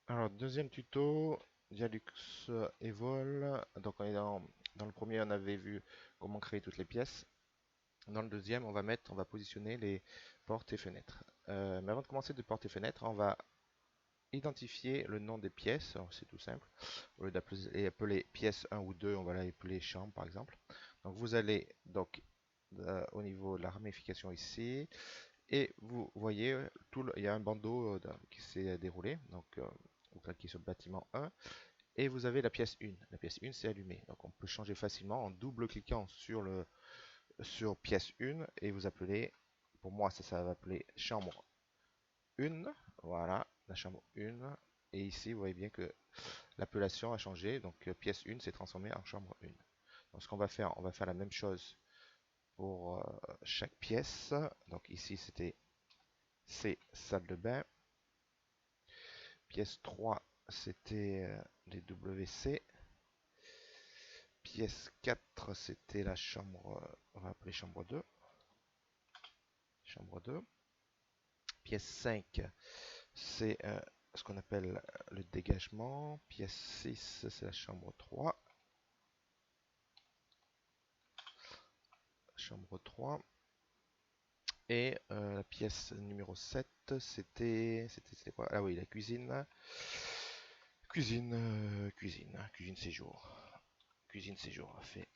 Alors, deuxième tuto, Dialux Evol. Donc, on est dans le premier, on avait vu comment créer toutes les pièces. Dans le deuxième, on va positionner les portes et fenêtres. Mais avant de commencer de portes et fenêtres, on va identifier le nom des pièces. Alors, c'est tout simple. Au lieu d'appeler pièce 1 ou 2, on va l'appeler chambre par exemple. Donc, vous allez donc au niveau de la ramification ici. Et vous voyez, il y a un bandeau qui s'est déroulé. Donc, vous cliquez sur le bâtiment 1 et vous avez la pièce 1. La pièce 1 c'est allumé. Donc, on peut changer facilement en double-cliquant sur pièce 1 et vous appelez, pour moi, ça va appeler chambre 1. Voilà, la chambre 1. Et ici, vous voyez bien que l'appellation a changé. Donc, pièce 1 s'est transformée en chambre 1. Donc, ce qu'on va faire, on va faire la même chose pour chaque pièce. Donc, ici, c'était C, salle de bain. Pièce 3, c'était les WC. Pièce 4, c'était la chambre, on va appeler chambre 2. Chambre 2. Pièce 5, c'est ce qu'on appelle le dégagement. Pièce 6, c'est la chambre 3. Chambre 3. Et la pièce numéro 7, c'était quoi? Ah oui, la cuisine. Cuisine séjour. Cuisine séjour, fait.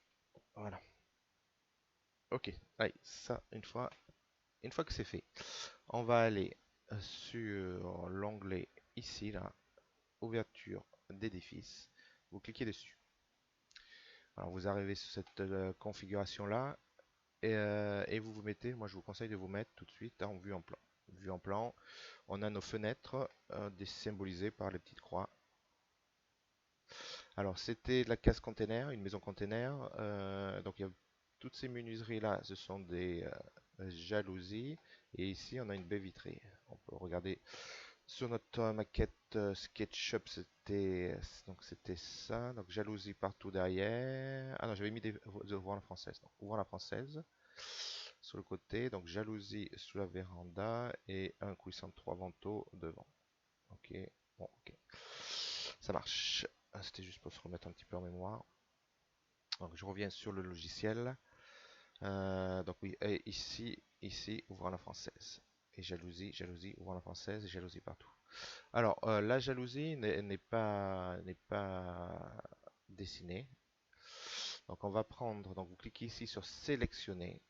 Voilà. Ok, allez, ça, une fois que c'est fait, on va aller sur l'onglet ici, là, ouverture d'édifice. Vous cliquez dessus. Alors vous arrivez sur cette configuration là et vous vous mettez, moi je vous conseille de vous mettre tout de suite en vue en plan. Vue en plan, on a nos fenêtres symbolisées par les petites croix. Alors c'était de la case container, une maison container. Donc il y a toutes ces menuiseries là, ce sont des jalousies. Et ici on a une baie vitrée. On peut regarder sur notre maquette SketchUp, c'était ça. Donc jalousie partout derrière. Ah non, j'avais mis des ouvrant la française. Donc ouvrant la française sur le côté. Donc jalousie sous la véranda et un coussin de 3 vantaux devant. Ok, bon, ok. Ça marche. C'était juste pour se remettre un petit peu en mémoire. Donc je reviens sur le logiciel. Donc oui, et ici, ouvrant la française. Et jalousie, ouvrant la française et jalousie partout. Alors, la jalousie n'est pas dessinée. Donc, on va prendre, donc vous cliquez ici sur sélectionner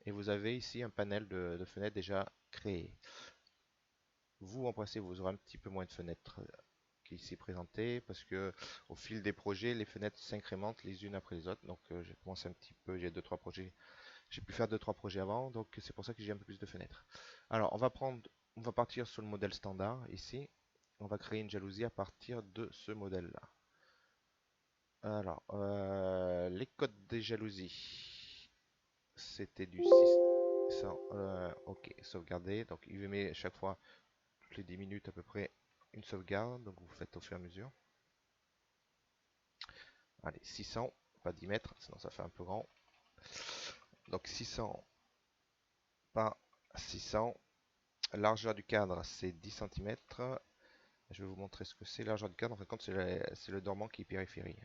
et vous avez ici un panel de fenêtres déjà créées. Vous, en principe, vous aurez un petit peu moins de fenêtres qui ici présentées parce que au fil des projets, les fenêtres s'incrémentent les unes après les autres. Donc, j'ai commencé un petit peu, j'ai deux trois projets, j'ai pu faire deux trois projets avant, donc c'est pour ça que j'ai un peu plus de fenêtres. Alors, on va partir sur le modèle standard ici. On va créer une jalousie à partir de ce modèle-là. Alors, les codes des jalousies, c'était du 600. Ok, sauvegarder. Donc, il met chaque fois, toutes les 10 minutes à peu près, une sauvegarde. Donc, vous faites au fur et à mesure. Allez, 600, pas 10 mètres, sinon ça fait un peu grand. Donc, 600 par 600. Largeur du cadre, c'est 10 cm. Je vais vous montrer ce que c'est. Largeur du cadre, en fait, c'est le dormant qui est périphérie.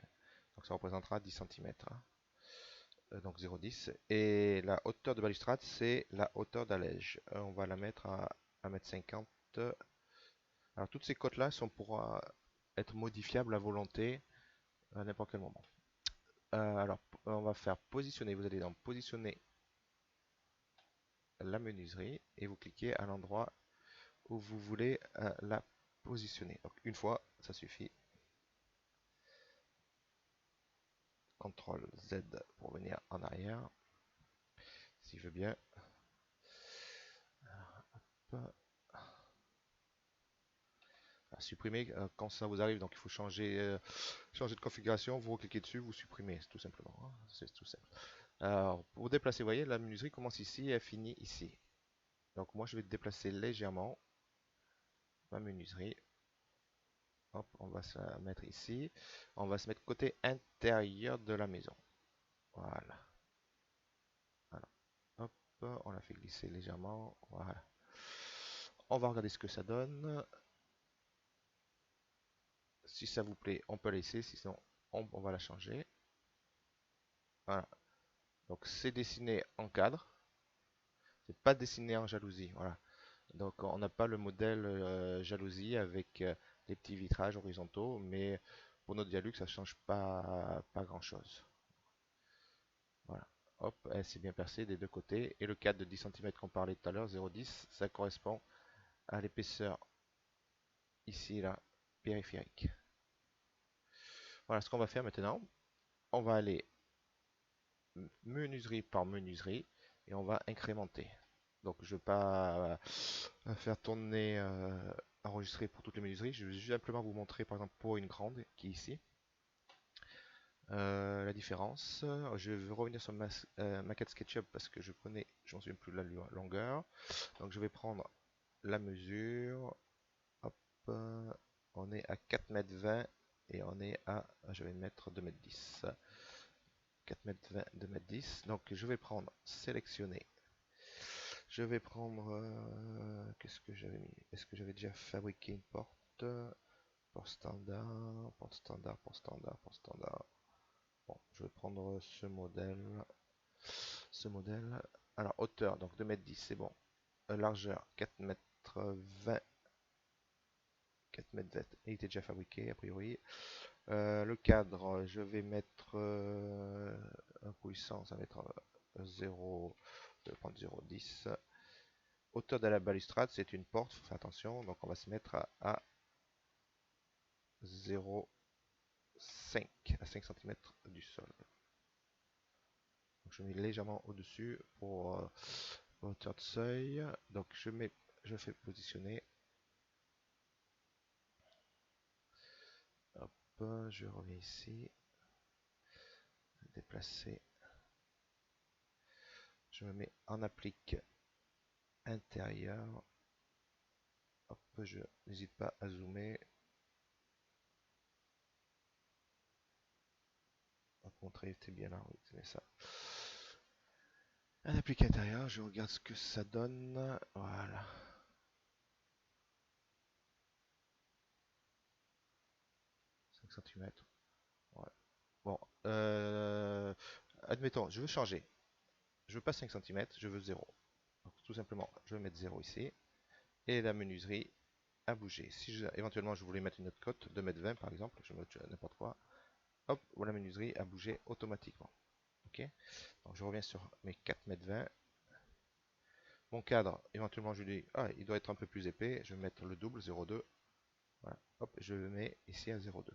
Donc, ça représentera 10 cm. Donc 0,10. Et la hauteur de balustrade, c'est la hauteur d'allège. On va la mettre à 1,50 m. Alors toutes ces cotes-là sont pour être modifiables à volonté à n'importe quel moment. Alors on va faire positionner. Vous allez dans positionner la menuiserie et vous cliquez à l'endroit où vous voulez la positionner. Donc une fois, ça suffit. CTRL Z pour venir en arrière. Si je veux bien. Hop. À supprimer quand ça vous arrive, donc il faut changer de configuration, vous cliquez dessus, vous supprimez, c'est tout simplement, hein. C'est tout simple. Alors pour vous déplacer, vous voyez, la menuiserie commence ici et elle finit ici. Donc moi je vais déplacer légèrement ma menuiserie. Hop, on va se la mettre ici. On va se mettre côté intérieur de la maison. Voilà. Voilà. Hop, on la fait glisser légèrement. Voilà. On va regarder ce que ça donne. Si ça vous plaît, on peut laisser, sinon on va la changer. Voilà. Donc c'est dessiné en cadre, c'est pas dessiné en jalousie. Voilà. Donc on n'a pas le modèle jalousie avec les petits vitrages horizontaux, mais pour notre Dialux, ça change pas grand-chose. Voilà. Hop, elle s'est bien percée des deux côtés. Et le cadre de 10 cm qu'on parlait tout à l'heure, 0,10, ça correspond à l'épaisseur ici, là, périphérique. Voilà ce qu'on va faire maintenant. On va aller menuiserie par menuiserie et on va incrémenter. Donc je ne vais pas faire tourner, enregistrer pour toutes les menuiseries. Je vais simplement vous montrer par exemple pour une grande qui est ici. La différence. Je vais revenir sur ma maquette SketchUp parce que je connais, je m'en souviens plus de la longueur. Donc je vais prendre la mesure. Hop, on est à 4,20 m et on est à, je vais mettre 2,10 m. 4,20 m, 2,10 m. Donc je vais prendre sélectionner. Je vais prendre, qu'est-ce que j'avais mis? Est-ce que j'avais déjà fabriqué une porte? Porte standard, porte standard, porte standard, porte standard. Bon, je vais prendre ce modèle. Ce modèle. Alors, hauteur, donc 2,10 m, c'est bon. Largeur, 4,20 m. 4,20 m, il était déjà fabriqué, a priori. Le cadre, je vais mettre un puissant, ça va être 0, je vais prendre 0,10. Hauteur de la balustrade, c'est une porte, faut faire attention, donc on va se mettre à 0,5, à 5 cm du sol. Donc je mets légèrement au-dessus pour hauteur de seuil. Donc je fais positionner. Hop, je reviens ici, déplacer. Je me mets en applique intérieur. Hop, je n'hésite pas à zoomer. Hop, montrer était bien là, oui, c'est ça. Un applique intérieur, je regarde ce que ça donne. Voilà. 5 cm. Ouais. Bon, admettons, je veux changer. Je veux pas 5 cm, je veux 0. Donc, tout simplement, je vais mettre 0 ici. Et la menuiserie a bougé. Si éventuellement je voulais mettre une autre cote, 2,20 m par exemple, je mets n'importe quoi. Hop, la menuiserie a bougé automatiquement. Ok. Donc je reviens sur mes 4,20 m. Mon cadre, éventuellement je dis, ah, il doit être un peu plus épais. Je vais mettre le double, 0,2. Voilà. Hop, je le mets ici à 0,2.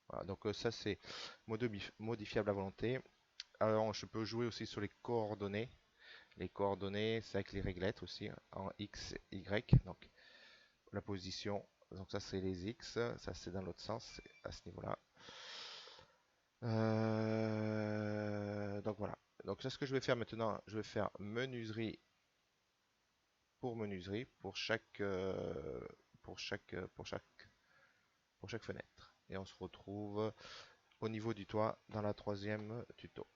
Voilà, donc ça c'est modifiable à volonté. Alors je peux jouer aussi sur les coordonnées. Les coordonnées, c'est avec les réglettes aussi, en X, Y. Donc la position, donc ça c'est les X, ça c'est dans l'autre sens, à ce niveau-là. Donc voilà. Donc là ce que je vais faire maintenant, je vais faire menuiserie pour chaque, pour chaque, pour chaque, pour chaque fenêtre. Et on se retrouve au niveau du toit dans la troisième tuto.